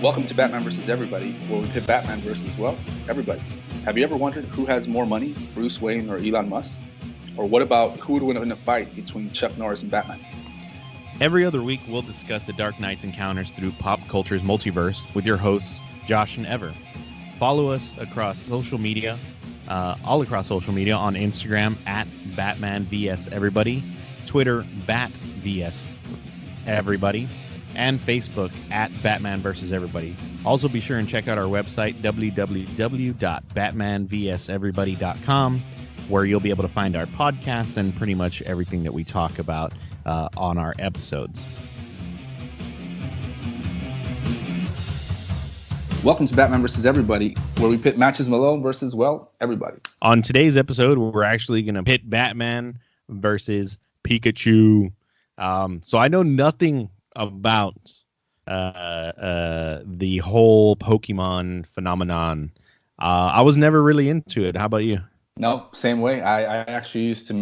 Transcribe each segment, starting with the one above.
Welcome to Batman vs. Everybody, where we pit Batman versus, well, everybody. Have you ever wondered who has more money, Bruce Wayne or Elon Musk? Or what about who would win in a fight between Chuck Norris and Batman? Every other week, we'll discuss the Dark Knight's encounters through pop culture's multiverse with your hosts, Josh and Ever. Follow us across social media, all across social media on Instagram at Batman vs. Everybody, Twitter, Bat vs. Everybody, and Facebook at Batman vs. Everybody. Also be sure and check out our website, www.batmanvseverybody.com, where you'll be able to find our podcasts and pretty much everything that we talk about on our episodes. Welcome to Batman vs. Everybody, where we pit matches Malone versus, well, everybody. On today's episode, we're actually going to pit Batman versus Pikachu. So I know nothing about the whole Pokemon phenomenon. I was never really into it. How about you? No, same way. I actually used to be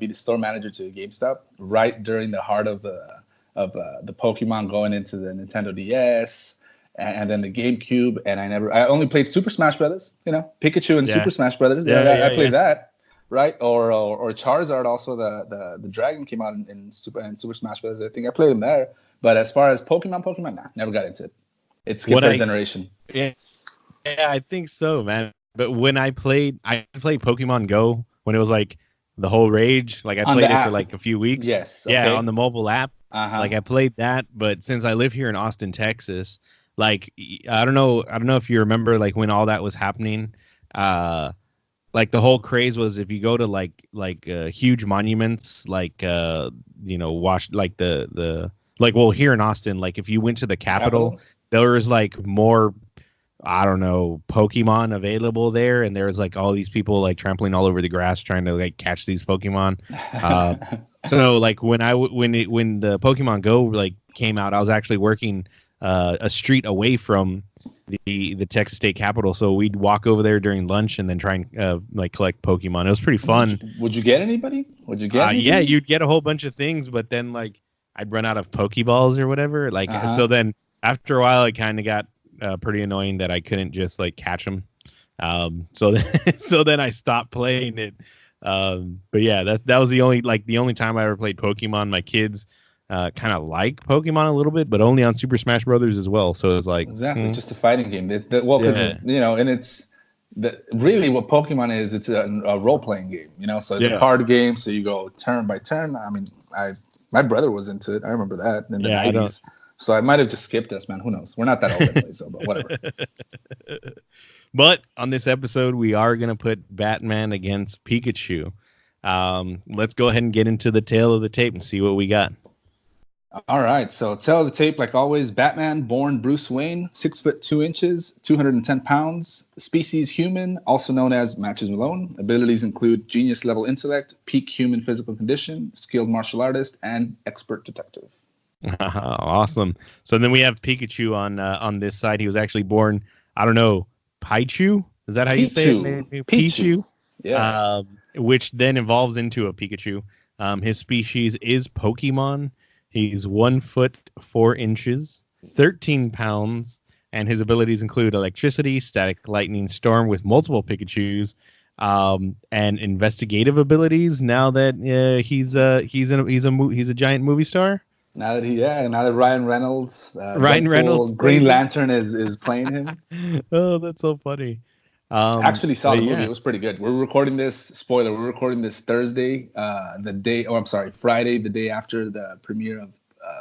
the store manager to GameStop right during the heart of the Pokemon going into the Nintendo DS and then the GameCube. And I only played Super Smash Brothers. You know, Pikachu and Super Smash Brothers. I played that. Right, or Charizard. Also, the Dragon came out in Super Smash Bros. I think I played him there. But as far as Pokemon, nah, never got into it. It skipped our generation. Yeah, I think so, man. But when I played Pokemon Go when it was like the whole rage. Like I played it for like a few weeks. Yes. Okay. Yeah, on the mobile app. Like I played that, but since I live here in Austin, Texas, like I don't know if you remember like when all that was happening. Like the whole craze was if you go to like huge monuments, like watch like the well here in Austin, like if you went to the Capitol, there was like more, I don't know, Pokemon available there, and there was like all these people like trampling all over the grass trying to like catch these Pokemon. So like when the Pokemon Go like came out, I was actually working a street away from the Texas State Capitol, so we'd walk over there during lunch and then try and like collect Pokemon. It was pretty fun. Would you get anybody? Yeah, you'd get a whole bunch of things, but then like I'd run out of Pokeballs or whatever. Like so then after a while, it kind of got pretty annoying that I couldn't just like catch them. So then I stopped playing it. But yeah, that was the only time I ever played Pokemon. My kids kind of like Pokemon a little bit, but only on Super Smash Brothers as well. So it's like exactly just a fighting game. Because and it's really what Pokemon is. It's a role playing game. So it's a card game. So you go turn by turn. I mean, my brother was into it. I remember that in the 90s. So I might have just skipped us, man. Who knows? We're not that old anyway, so but whatever. But on this episode, we are gonna put Batman against Pikachu. Let's go ahead and get into the tail of the tape and see what we got. All right, so tail of the tape, like always, Batman, born Bruce Wayne, 6'2", 210 pounds, species human, also known as matches Malone. Abilities include genius level intellect, peak human physical condition, skilled martial artist, and expert detective. Awesome. So then we have Pikachu on this side. He was actually born, I don't know, Pichu? Is that how you say it? Pichu. Yeah. Which then evolves into a Pikachu. His species is Pokemon. He's 1 foot 4 inches, 13 pounds, and his abilities include electricity, static, lightning, storm with multiple Pikachus, and investigative abilities. Now that he's a giant movie star. Now that Ryan Reynolds, Green Lantern is playing him. Oh, that's so funny. Actually saw the movie. It was pretty good. We're recording this. Spoiler: we're recording this Thursday, Friday, the day after the premiere of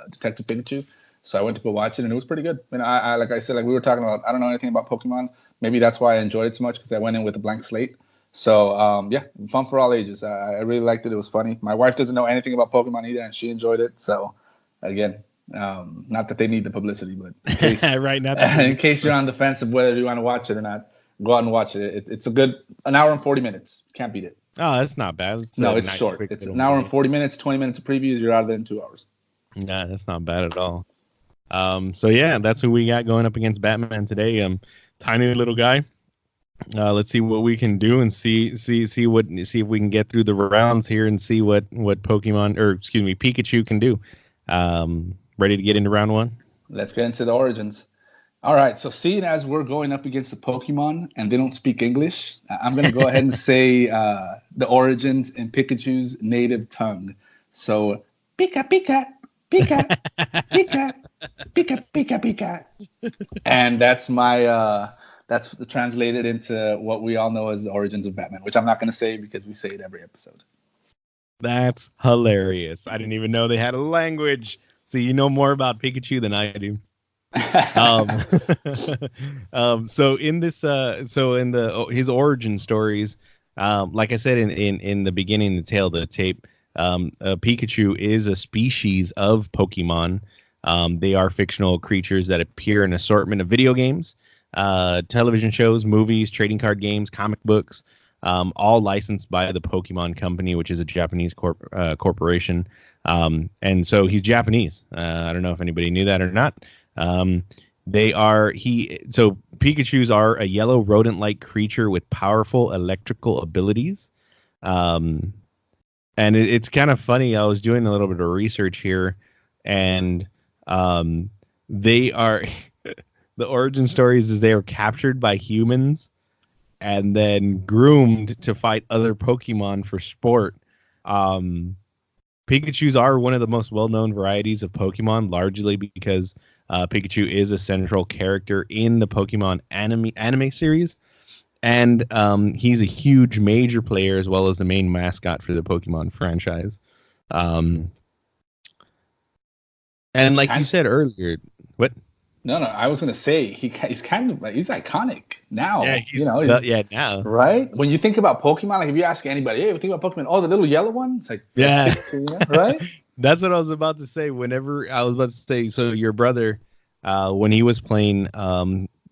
Detective Pikachu. So I went to go watch it, and it was pretty good. I like I said, like we were talking about. I don't know anything about Pokemon. Maybe that's why I enjoyed it so much because I went in with a blank slate. So fun for all ages. I really liked it. It was funny. My wife doesn't know anything about Pokemon either, and she enjoyed it. So again, not that they need the publicity, but in case, in case you're on the fence of whether you want to watch it or not. Go out and watch it. It's a good an hour and 40 minutes. Can't beat it. Oh, that's not bad. It's short. It's an hour and 40 minutes, 20 minutes of previews. You're out of there in 2 hours. Nah, that's not bad at all. So yeah, that's who we got going up against Batman today. Tiny little guy. Let's see what we can do and see if we can get through the rounds here and see what Pikachu can do. Ready to get into round one? Let's get into the origins. All right. So seeing as we're going up against the Pokemon and they don't speak English, I'm going to go ahead and say the origins in Pikachu's native tongue. So Pika Pika Pika Pika Pika Pika Pika. And that's translated into what we all know as the origins of Batman, which I'm not going to say because we say it every episode. That's hilarious. I didn't even know they had a language. So you know more about Pikachu than I do. So in this so in the his origin stories, like I said in the beginning, the tail of the tape, Pikachu is a species of Pokemon. They are fictional creatures that appear in an assortment of video games, television shows, movies, trading card games, comic books, all licensed by the Pokemon Company, which is a Japanese corporation. And so he's Japanese. I don't know if anybody knew that or not. So Pikachus are a yellow rodent-like creature with powerful electrical abilities. And it's kind of funny. I was doing a little bit of research here, and they are the origin stories is they are captured by humans and then groomed to fight other Pokemon for sport. Pikachus are one of the most well-known varieties of Pokemon, largely because Pikachu is a central character in the Pokemon anime series, and he's a huge major player as well as the main mascot for the Pokemon franchise. And like you said earlier, what? No, I was gonna say he's kind of like he's iconic now. Yeah, now, right? When you think about Pokemon, like if you ask anybody, hey, think about Pokemon, oh, the little yellow one, it's like right? That's what I was about to say. Whenever I was about to say, so your brother, when he was playing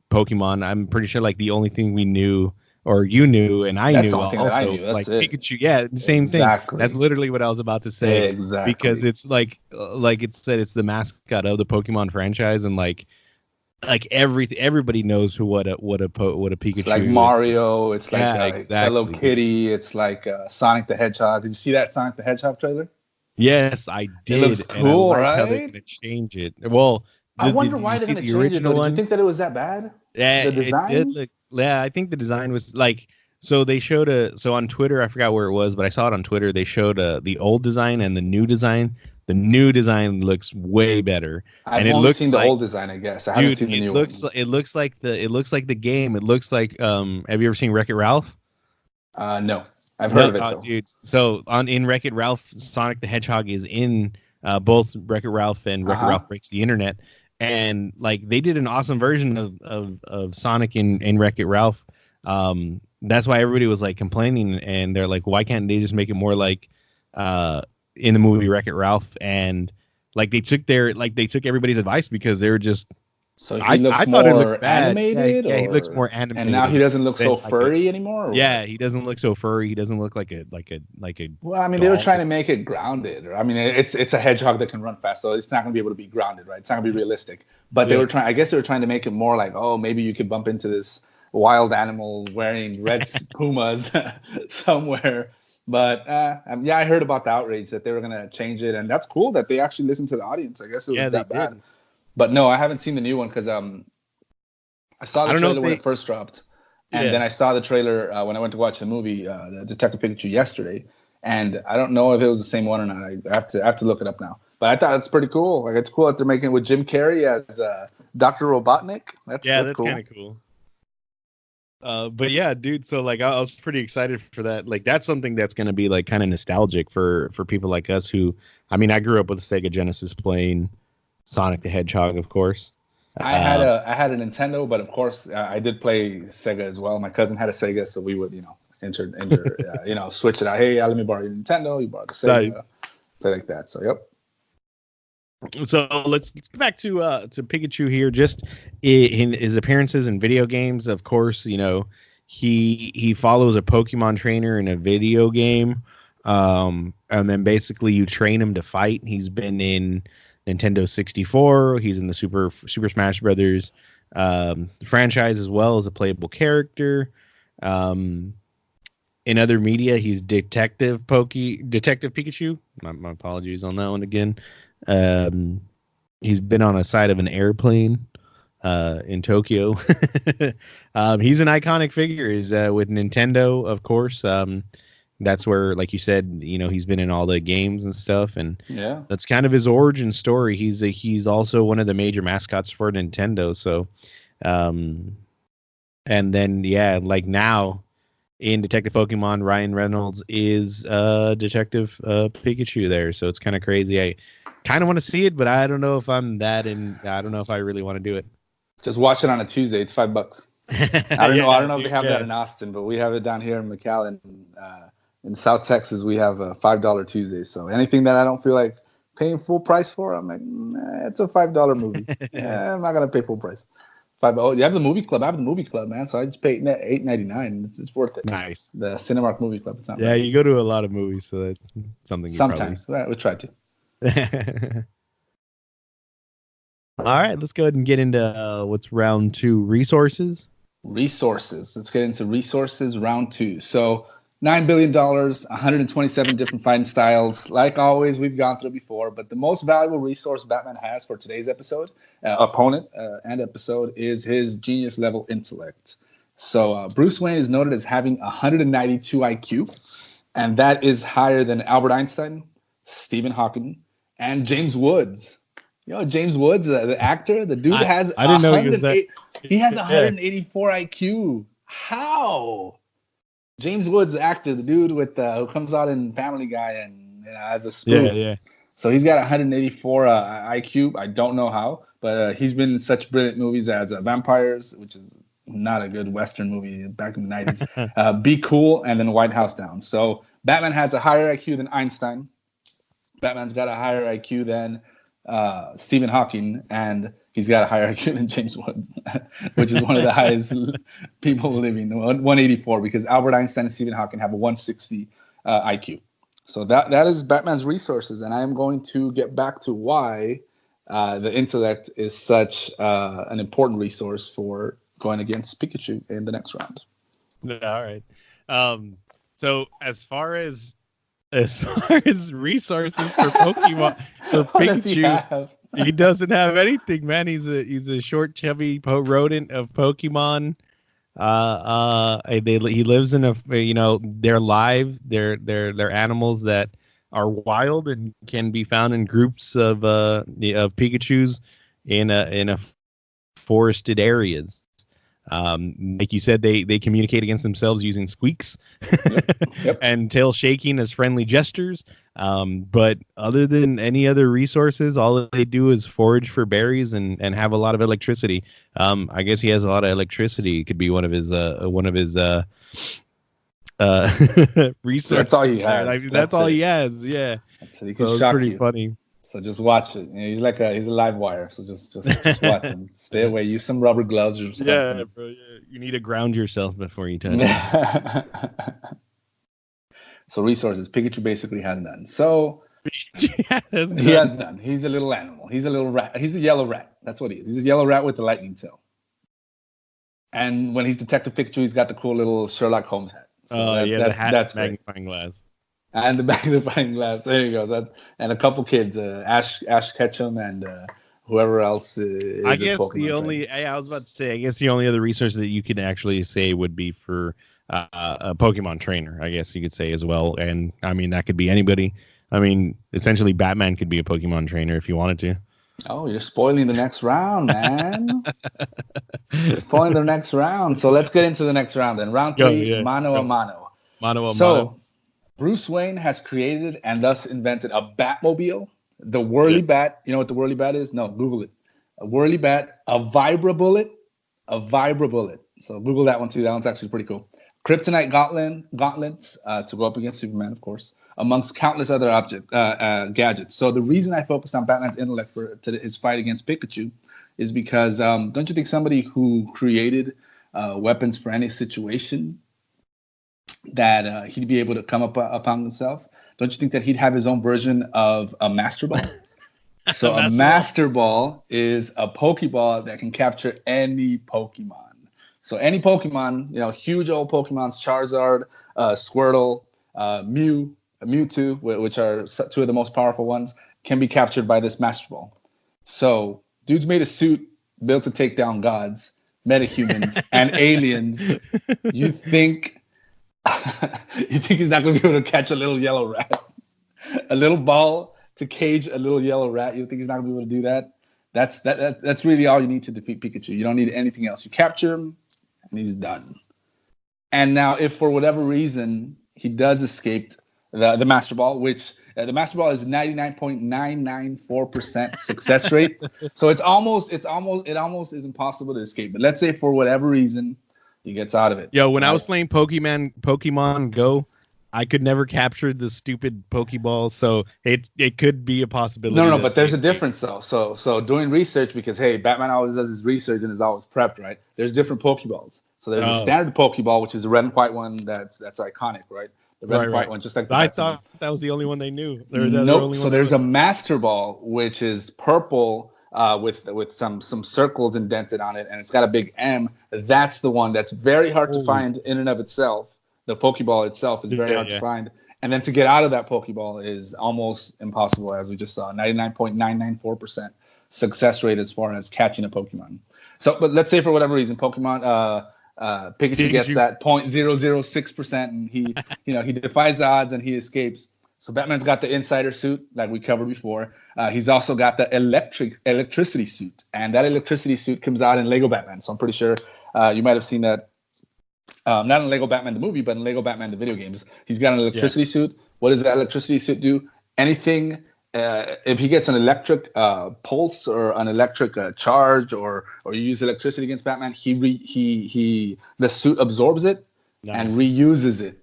Pokemon, I'm pretty sure like the only thing we knew or you knew and I knew also was like Pikachu. Yeah, same thing. That's literally what I was about to say. Exactly. Because it's like it said, it's the mascot of the Pokemon franchise, and like everybody knows what a Pikachu it's like is. Mario, it's like Hello Kitty, it's like Sonic the Hedgehog. Did you see that Sonic the Hedgehog trailer? Yes, I did. It looks cool, and I right? How they're gonna change it. Well, I wonder why they're gonna change it. Did you think that it was that bad? Yeah, the design. I think the design was like. So they showed so on Twitter, I forgot where it was, but I saw it on Twitter. They showed the old design and the new design. The new design looks way better. I've only seen the old design, I guess. I haven't seen the new one. It looks like the game. It looks like have you ever seen Wreck-It Ralph? No. I've heard of it though. Dude. So in Wreck-It Ralph, Sonic the Hedgehog is in both Wreck-It Ralph and Wreck-It Ralph Breaks the Internet. And like they did an awesome version of Sonic in Wreck-It Ralph. That's why everybody was like complaining, and they're like, why can't they just make it more like in the movie Wreck-It Ralph? And like they took everybody's advice because they were just. So he looks more animated. Yeah, he looks more animated. And now he doesn't look so furry anymore. Yeah, he doesn't look so furry. He doesn't look like a. Well, I mean, they were trying to make it grounded. I mean, it's a hedgehog that can run fast, so it's not going to be able to be grounded, right? It's not going to be realistic. But they were trying. I guess they were trying to make it more like, oh, maybe you could bump into this wild animal wearing red pumas somewhere. But I heard about the outrage that they were going to change it, and that's cool that they actually listened to the audience. I guess it was that bad. But no, I haven't seen the new one because I saw the trailer when it first dropped, and then I saw the trailer when I went to watch the movie, the Detective Pikachu yesterday, and I don't know if it was the same one or not. I have to look it up now. But I thought it's pretty cool. Like it's cool that they're making it with Jim Carrey as Dr. Robotnik. That's kind of cool. But yeah, dude. So like, I was pretty excited for that. Like, that's something that's gonna be like kind of nostalgic for people like us who, I mean, I grew up with a Sega Genesis playing Sonic the Hedgehog, of course. I had a Nintendo, but of course I did play Sega as well. My cousin had a Sega, so we would enter switch it out. Hey, let me borrow your Nintendo. You borrow the Sega, play like that. So yep. So let's get back to Pikachu here. Just in his appearances in video games, of course, he follows a Pokemon trainer in a video game, and then basically you train him to fight. He's been in Nintendo 64. He's in the Super Smash Brothers franchise as well as a playable character. In other media, he's Detective Pikachu. My apologies on that one again. He's been on a side of an airplane. in Tokyo. He's an iconic figure. He's with Nintendo, of course. That's where, like you said, he's been in all the games and stuff, and that's kind of his origin story. He's also one of the major mascots for Nintendo. So, and then like now in Detective Pokemon, Ryan Reynolds is Detective Pikachu there. So it's kind of crazy. I kind of want to see it, but I don't know if I'm that, and I don't know if I really want to do it. Just watch it on a Tuesday. It's $5. I don't know. I don't know if they have that in Austin, but we have it down here in McAllen. In South Texas, we have a $5 Tuesday. So anything that I don't feel like paying full price for, I'm like, it's a $5 movie. I'm not gonna pay full price. You have the movie club. I have the movie club, man. So I just pay $8.99. It's worth it. Nice. The Cinemark movie club. It's not bad. You go to a lot of movies, so that's something. Sometimes we try to. All right, let's go ahead and get into what's round 2, resources. Let's get into resources round 2. So $9 billion, 127 different fighting styles. Like always, we've gone through before, but the most valuable resource Batman has for today's episode, opponent and episode, is his genius level intellect. So Bruce Wayne is noted as having 192 IQ, and that is higher than Albert Einstein, Stephen Hawking, and James Woods. James Woods, the actor, the dude has. I didn't know he was that. He has 184 IQ. How? James Woods, the actor, the dude with who comes out in Family Guy and as a spoof. Yeah. So he's got 184 IQ. I don't know how, but he's been in such brilliant movies as Vampires, which is not a good Western movie back in the 90s. Be Cool, and then White House Down. So Batman has a higher IQ than Einstein. Batman's got a higher IQ than Stephen Hawking, and he's got a higher IQ than James Woods, which is one of the highest people living, 184, because Albert Einstein and Stephen Hawking have a 160 IQ. So that is Batman's resources, and I am going to get back to why the intellect is such an important resource for going against Pikachu in the next round. All right. So as far as resources for Pokemon, for Pikachu, he doesn't have anything, man. He's a short, chubby rodent of Pokemon. He lives in they're live. They're animals that are wild and can be found in groups of Pikachus in a forested areas. Like you said, they communicate against themselves using squeaks yep. and tail shaking as friendly gestures. But other than any other resources, all they do is forage for berries and have a lot of electricity. I guess he has a lot of electricity. It could be one of his resources. That's all he has. That's all he has. Yeah. So it's pretty funny. So just watch it. He's a live wire. So just watch him. Stay away. Use some rubber gloves or something. Yeah, bro. Yeah. You need to ground yourself before you touch it. So resources. Pikachu basically has none. So he has none. He's a little animal. He's a little rat. He's a yellow rat. That's what he is. He's a yellow rat with a lightning tail. And when he's Detective Pikachu, he's got the cool little Sherlock Holmes hat. So the hat, that's magnifying glass. And the magnifying glass. There you go. And a couple kids, Ash Ketchum and whoever else is. I guess I was about to say, I guess the only other resource that you could actually say would be for a Pokemon trainer, I guess you could say as well. And I mean, that could be anybody. I mean, essentially Batman could be a Pokemon trainer if you wanted to. Oh, you're spoiling the next round, man. You're spoiling the next round. So let's get into the next round then. Round 3, mano a mano. Mano a mano. So Bruce Wayne has created and thus invented a Batmobile, the Whirly Bat. You know what the Whirly Bat is? No, Google it. A Whirly Bat, a Vibra Bullet. So Google that one too. That one's actually pretty cool. Kryptonite gauntlets to go up against Superman, of course, amongst countless other gadgets. So the reason I focused on Batman's intellect for his fight against Pikachu is because don't you think somebody who created weapons for any situation that he'd be able to come upon himself? Don't you think that he'd have his own version of a Master Ball? So a Master Ball is a Pokeball that can capture any Pokemon. So any Pokemon, huge old Pokemons, Charizard, Squirtle, Mewtwo, which are two of the most powerful ones, can be captured by this Master Ball. So dude's made a suit built to take down gods, metahumans, and aliens. You think he's not going to be able to catch a little yellow rat? A little ball to cage a little yellow rat? You think he's not going to be able to do that? That's really all you need to defeat Pikachu. You don't need anything else. You capture him, and he's done. And now, if for whatever reason he does escape the Master Ball, which the Master Ball is 99.994% success rate, so it almost is impossible to escape. But let's say for whatever reason he gets out of it. Yo, when I was playing Pokemon Go, I could never capture the stupid Pokeball, so it could be a possibility. No, but there's a difference though. So doing research, because hey, Batman always does his research and is always prepped, right? There's different Pokeballs. So there's a standard Pokeball, which is the red and white one that's iconic, right? The red and white one, just like I thought that was the only one they knew. Nope. So there's a Master Ball, which is purple with some circles indented on it, and it's got a big M. That's the one that's very hard to find in and of itself. The Pokeball itself is very hard to find. And then to get out of that Pokeball is almost impossible, as we just saw. 99.994% success rate as far as catching a Pokemon. So, but let's say for whatever reason, Pikachu gets that 0.006%, and he defies the odds and he escapes. So Batman's got the insider suit, like we covered before. He's also got the electricity suit, and that electricity suit comes out in Lego Batman. So I'm pretty sure you might have seen that. Not in Lego Batman the movie, but in Lego Batman the video games. He's got an electricity suit. What does that electricity suit do? Anything, if he gets an electric pulse or an electric charge, or you use electricity against Batman, the suit absorbs it and reuses it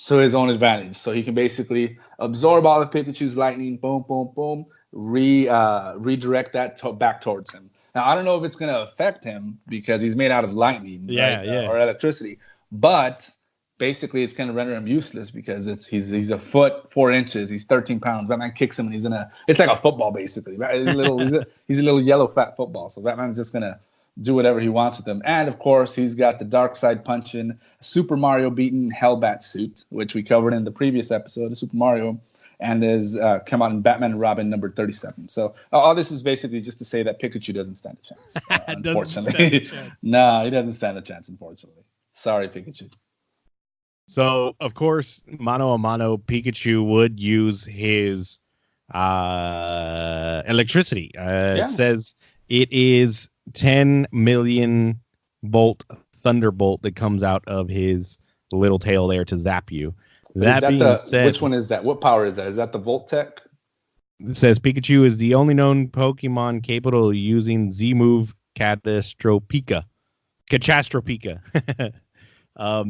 to his own advantage. So he can basically absorb all of Pikachu's lightning, boom, boom, boom, redirect that back towards him. Now, I don't know if it's going to affect him because he's made out of lightning or electricity, but basically it's going to render him useless because he's a foot 4 inches, he's 13 pounds. Batman kicks him and it's like a football basically. He's a little yellow fat football. So Batman's just going to do whatever he wants with him. And of course, he's got the dark side punching, Super Mario beaten Hellbat suit, which we covered in the previous episode of Super Mario, and is come out in Batman and Robin number 37. So all this is basically just to say that Pikachu doesn't stand a chance, unfortunately. No, he doesn't stand a chance, unfortunately. Sorry, Pikachu. So, of course, mano a mano, Pikachu would use his electricity. It says it is 10 million volt thunderbolt that comes out of his little tail there to zap you. That being said, which one is that? What power is that? Is that the Volt Tech? It says Pikachu is the only known Pokemon capable of using Z-move Catastropika.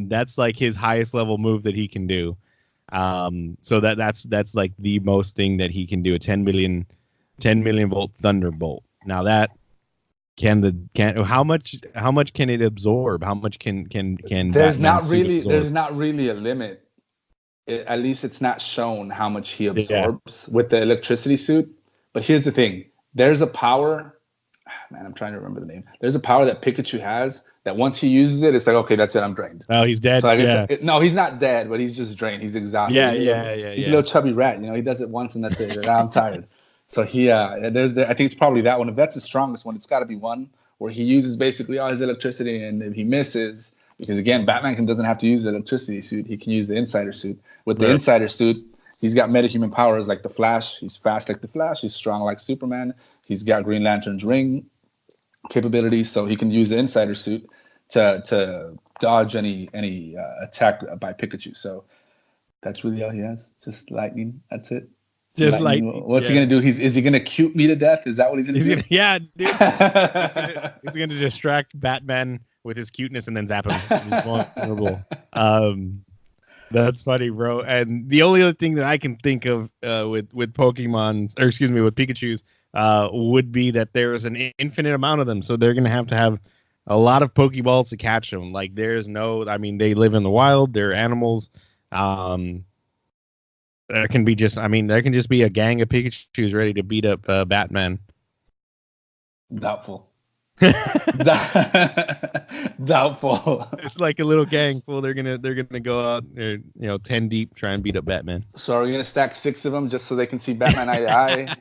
That's like his highest level move that he can do. So that's like the most thing that he can do. A 10 million volt thunderbolt. Now that how much can it absorb? How much can there's not really a limit. At least it's not shown how much he absorbs with the electricity suit. But here's the thing. There's a power. Man, I'm trying to remember the name. There's a power that Pikachu has that once he uses it, it's like, okay, that's it. I'm drained. Oh, he's dead. So no, he's not dead, but he's just drained. He's exhausted. He's a little chubby rat. He does it once and that's it. I'm tired. So I think it's probably that one. If that's the strongest one, it's got to be one where he uses basically all his electricity, and if he misses, because again, Batman doesn't have to use the electricity suit. He can use the insider suit. With the insider suit, he's got metahuman powers like the Flash. He's fast like the Flash. He's strong like Superman. He's got Green Lantern's ring capabilities, so he can use the insider suit to dodge any attack by Pikachu. So that's really all he has. Just lightning. That's it. Just lightning. What's he gonna do? Is he gonna cute me to death? Is that what he's gonna do? Dude. He's gonna distract Batman with his cuteness and then zap him. He's vulnerable. That's funny, bro. And the only other thing that I can think of with Pokemon's, or excuse me, with Pikachu's, would be that there's an infinite amount of them, so they're gonna have to have a lot of Pokeballs to catch them. Like they live in the wild. They're animals. There can just be a gang of Pikachus ready to beat up Batman. Doubtful. Doubtful. It's like a little gang full. They're gonna go out, 10 deep, try and beat up Batman. So are we gonna stack 6 of them just so they can see Batman eye to eye?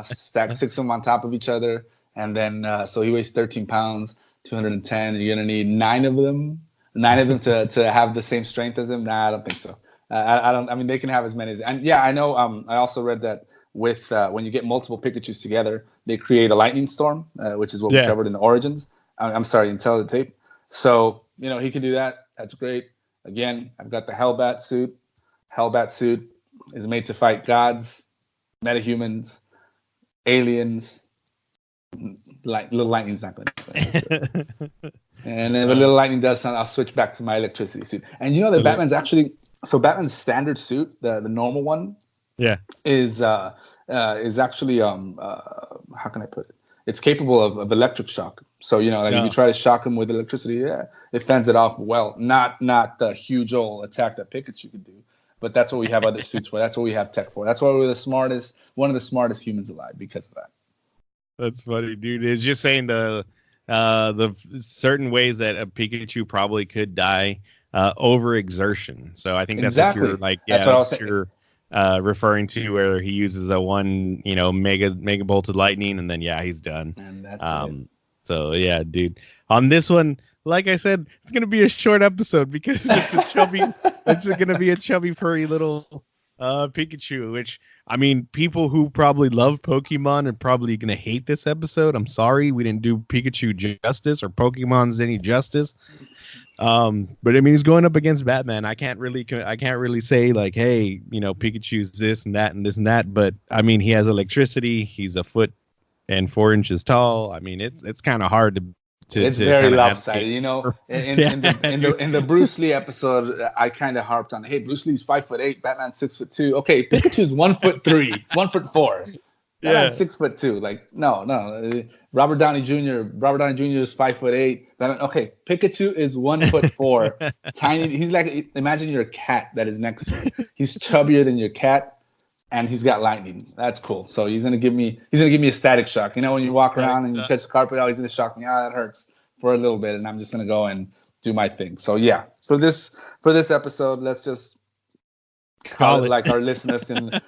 Stack 6 of them on top of each other, and then so he weighs 13 pounds, 210. And you're gonna need nine of them to have the same strength as him. Nah, I don't think so. I don't. I mean, they can have as many as. And yeah, I know. I also read that with when you get multiple Pikachus together, they create a lightning storm, which is what we covered in the Origins. I'm sorry, Intelligent Tape. So he can do that. That's great. Again, I've got the Hellbat suit. Hellbat suit is made to fight gods, metahumans, aliens. Little lightning's not going to. And if a little lightning does something, I'll switch back to my electricity suit. And that Batman's actually Batman's standard suit, the normal one, is actually how can I put it? It's capable of electric shock. So if you try to shock him with electricity, it fends it off well. Not the huge old attack that Pikachu could do, but that's what we have other suits for. That's what we have tech for. That's why we're one of the smartest humans alive because of that. That's funny, dude. It's just saying the certain ways that a Pikachu probably could die overexertion. So I think that's what you're like. Yeah, that's what you're referring to, where he uses a one, mega bolted lightning, and then he's done. And that's it. So yeah, dude. On this one, like I said, it's gonna be a short episode because it's a chubby. It's gonna be a chubby, furry little Pikachu, which, I mean, people who probably love Pokemon are probably going to hate this episode. I'm sorry we didn't do Pikachu justice or Pokemon's any justice. But I mean, he's going up against Batman. I can't really say like, hey, Pikachu's this and that and this and that. But I mean, he has electricity. He's a foot and 4 inches tall. I mean, it's kind of hard to it's very lopsided, In the Bruce Lee episode, I kind of harped on, hey, Bruce Lee's 5'8", Batman's 6'2". Okay, Pikachu's 1'3", 1'4". Batman's 6'2". Like, no. Robert Downey Jr. is 5'8". Batman, okay, Pikachu is 1'4", tiny. He's like, imagine you're a cat that is next to you. He's chubbier than your cat. And he's got lightning. That's cool. So he's gonna give me a static shock. When you walk around and you touch the carpet, he's gonna shock me. That hurts for a little bit, and I'm just gonna go and do my thing. So yeah, for this episode, let's just call it like our listeners can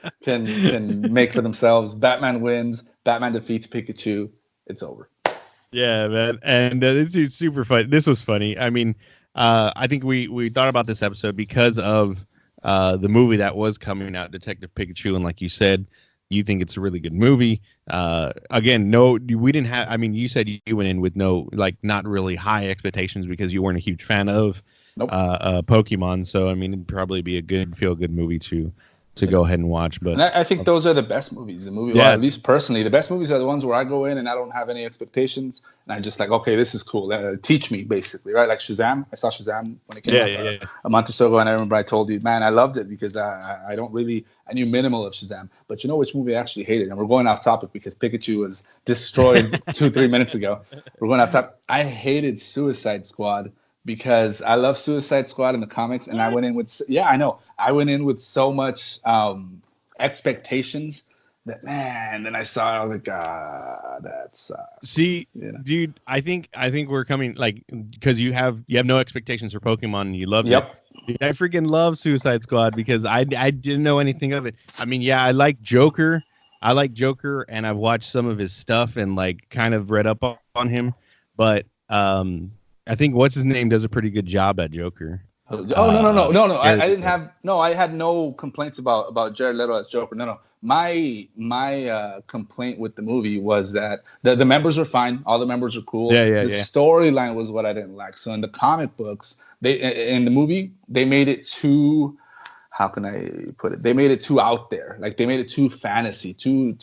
make for themselves. Batman wins. Batman defeats Pikachu. It's over. Yeah, man, and this is super fun. This was funny. I mean, I think we thought about this episode because of the movie that was coming out, Detective Pikachu, and like you said, you think it's a really good movie. Again, no, we didn't have. I mean, you said you went in with not really high expectations because you weren't a huge fan of Pokemon. So I mean, it'd probably be a good feel-good movie to go ahead and watch. But I think those are the best movies. Well, at least personally, the best movies are the ones where I go in and I don't have any expectations, and I'm just like, okay, this is cool. Teach me, basically, right? Like Shazam. I saw Shazam when it came out a month or so ago, and I remember I told you, man, I loved it because I knew minimal of Shazam. But you know which movie I actually hated? And we're going off topic because Pikachu was destroyed 2-3 minutes ago. We're going off topic. I hated Suicide Squad because I love Suicide Squad in the comics, and I went in with I went in with so much expectations that, man, then I saw it, I was like, that sucks. See, dude, I think we're coming, like, because you have no expectations for Pokemon and you love it. Dude, I freaking love Suicide Squad because I didn't know anything of it. I mean, I like Joker. And I've watched some of his stuff and like kind of read up on him, but I think what's his name does a pretty good job at Joker. No. I had no complaints about Jared Leto as Joker. No. My complaint with the movie was that the members were fine. All the members were cool. The storyline was what I didn't like. So in the comic books, in the movie, they made it too, how can I put it? They made it too out there. Like they made it too fantasy, too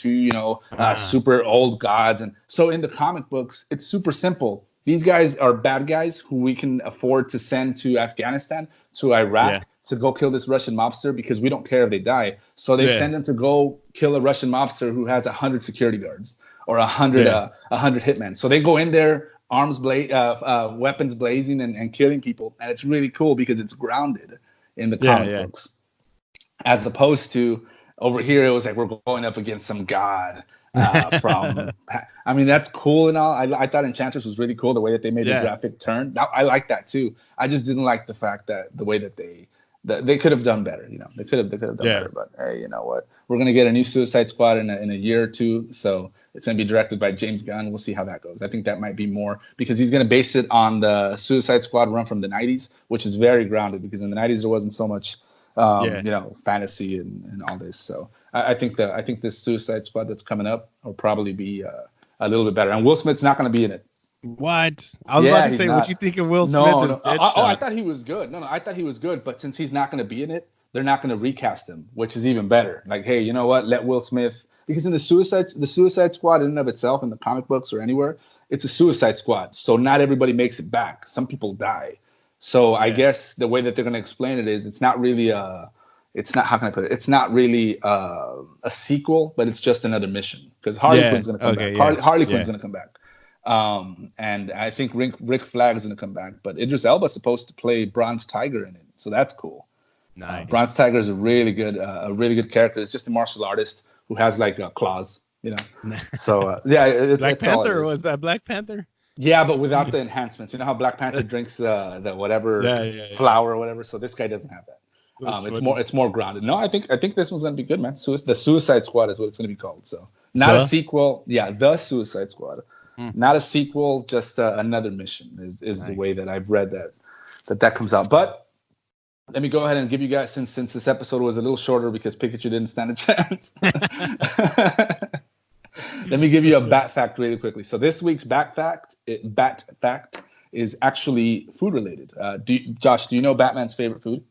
super old gods. And so in the comic books, it's super simple. These guys are bad guys who we can afford to send to Afghanistan, to Iraq, to go kill this Russian mobster because we don't care if they die. So they send them to go kill a Russian mobster who has 100 security guards or 100 hitmen. So they go in there, weapons blazing and killing people. And it's really cool because it's grounded in the comic books. As opposed to over here, it was like we're going up against some god. I mean, that's cool and all. I thought Enchantress was really cool, the way that they made the graphic turn. Now, I like that too. I just didn't like the fact that the way that they could have done better. They could have done better. But hey, you know what? We're gonna get a new Suicide Squad in a year or two, so It's going to be directed by James Gunn. We'll see how that goes. I think that might be more because he's going to base it on the Suicide Squad run from the 90s, which is very grounded because in the 90s there wasn't so much, fantasy and all this. So I think this Suicide Squad that's coming up will probably be a little bit better. And Will Smith's not going to be in it. What? I was about to say, what you think of Will Smith as Deadshot? I thought he was good. No, I thought he was good. But since he's not going to be in it, they're not going to recast him, which is even better. Like, hey, you know what? Let Will Smith, because in the Suicide Squad in and of itself, in the comic books or anywhere, it's a Suicide Squad. So not everybody makes it back. Some people die. So I guess the way that they're going to explain it is it's not really how can I put it? It's not really a sequel, but it's just another mission because Harley Quinn's going to come back. Yeah. Harley Quinn's going to come back. And I think Rick Flag is going to come back, but Idris Elba's supposed to play Bronze Tiger in it, so that's cool. Nice. Bronze Tiger is a really good character. It's just a martial artist who has like claws, you know. So Black Panther, was that Black Panther? Yeah, but without the enhancements. You know how Black Panther drinks the whatever flower or whatever. So this guy doesn't have that. It's more grounded. No, I think this one's gonna be good, man. The Suicide Squad is what it's gonna be called. So not a sequel. Yeah, the Suicide Squad. Not a sequel, just another mission is nice. The way that I've read that comes out. But let me go ahead and give you guys, since this episode was a little shorter because Pikachu didn't stand a chance. Let me give you a bat fact really quickly. So this week's bat fact is actually food related. Josh, do you know Batman's favorite food?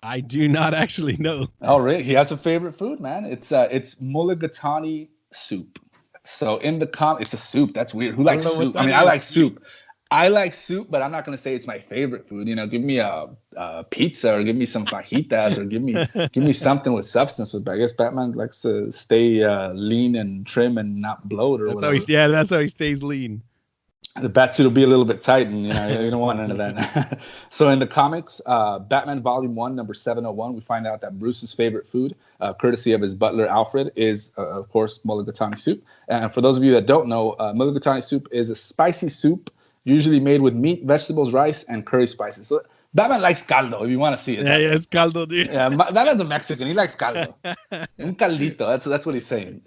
I do not actually know. Oh, really? He has a favorite food, man. It's mulligatawny soup. So in the it's a soup. That's weird. Who likes soup? I mean, I like soup. I like soup, but I'm not going to say it's my favorite food. You know, give me a pizza or give me some fajitas or give me something with substance. But I guess Batman likes to stay lean and trim and not bloat or whatever. That's how he stays lean. The Batsuit will be a little bit tight, and you don't want none of that. So in the comics, Batman Volume 1, number 701, we find out that Bruce's favorite food, courtesy of his butler Alfred, is of course mulligatawny soup. And for those of you that don't know, mulligatawny soup is a spicy soup, usually made with meat, vegetables, rice, and curry spices. So Batman likes caldo, if you want to see it. Yeah, it's caldo, dude. Yeah, Batman's a Mexican. He likes caldo. Un caldito. That's what he's saying.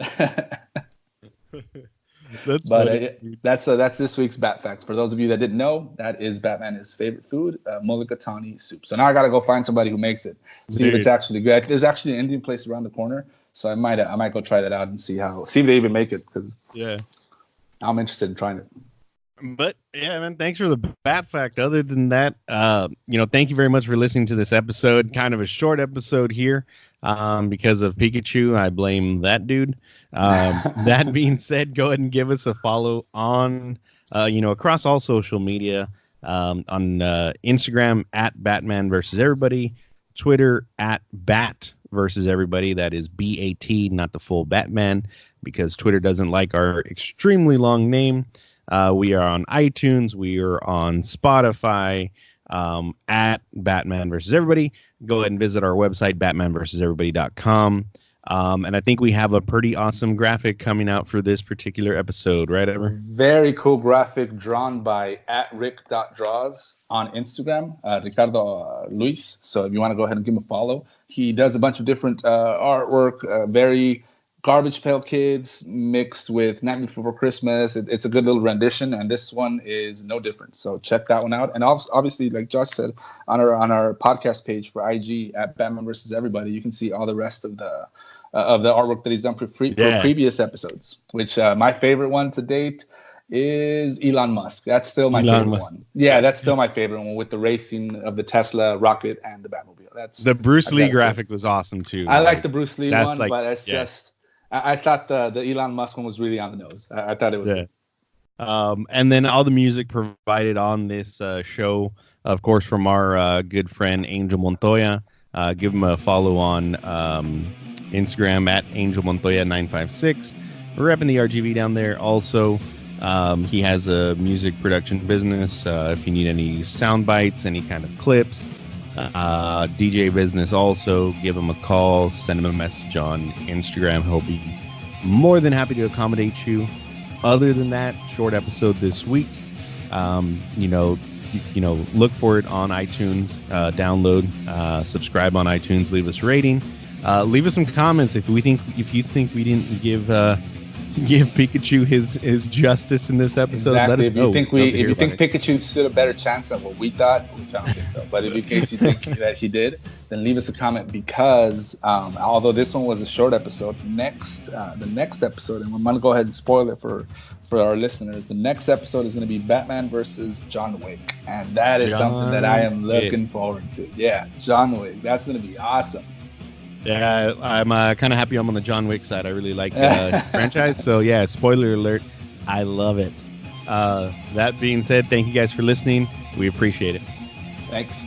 That's this week's Bat Facts. For those of you that didn't know, that is Batman's favorite food, mulligatawny soup. So now I gotta go find somebody who makes it, see if it's actually good. There's actually an Indian place around the corner, so I might go try that out and see if they even make it, because I'm interested in trying it. But yeah, man, thanks for the Bat Fact. Other than that, thank you very much for listening to this episode. Kind of a short episode here, because of Pikachu. I blame that dude. That being said, go ahead and give us a follow on, across all social media, on Instagram at Batman versus Everybody, Twitter at Bat versus Everybody. That is BAT, not the full Batman, because Twitter doesn't like our extremely long name. We are on iTunes. We are on Spotify, at Batman versus Everybody. Go ahead and visit our website, batmanversuseverybody.com. And I think we have a pretty awesome graphic coming out for this particular episode, right, Ever? Very cool graphic drawn by @rick.draws on Instagram, Ricardo Luis. So if you want to go ahead and give him a follow, he does a bunch of different artwork, very Garbage Pail Kids mixed with Nightmare Before Christmas. It's a good little rendition, and this one is no different. So check that one out. And obviously, like Josh said, on our podcast page for IG at Batman versus Everybody, you can see all the rest of the artwork that he's done for previous episodes. Which my favorite one to date is Elon Musk. That's still my favorite one. Yeah, that's still my favorite one, with the racing of the Tesla rocket and the Batmobile. That's the Bruce Lee graphic was awesome too. I like the Bruce Lee one, but it's just. I thought the Elon Musk one was really on the nose. I thought it was good. And then all the music provided on this show, of course, from our good friend Angel Montoya. Give him a follow on Instagram at Angel Montoya 956. We're repping the RGV down there. Also, he has a music production business. If you need any sound bites, any kind of clips, DJ business, also give him a call, send him a message on Instagram. He'll be more than happy to accommodate you. Other than that, short episode this week. Look for it on iTunes, download, subscribe on iTunes, leave us a rating, leave us some comments if you think we didn't give give Pikachu his justice in this episode. Exactly. Let us know. If you think Pikachu stood a better chance than what we thought, which I don't think so, but in case you think that he did, then leave us a comment, because although this one was a short episode, the next episode, and I'm gonna go ahead and spoil it for our listeners, the next episode is going to be Batman versus John Wick, and that is something that I am looking forward to. Yeah, John Wick, that's going to be awesome. Yeah, I'm kind of happy I'm on the John Wick side. I really like his franchise. So yeah, spoiler alert, I love it. That being said, thank you guys for listening. We appreciate it. Thanks.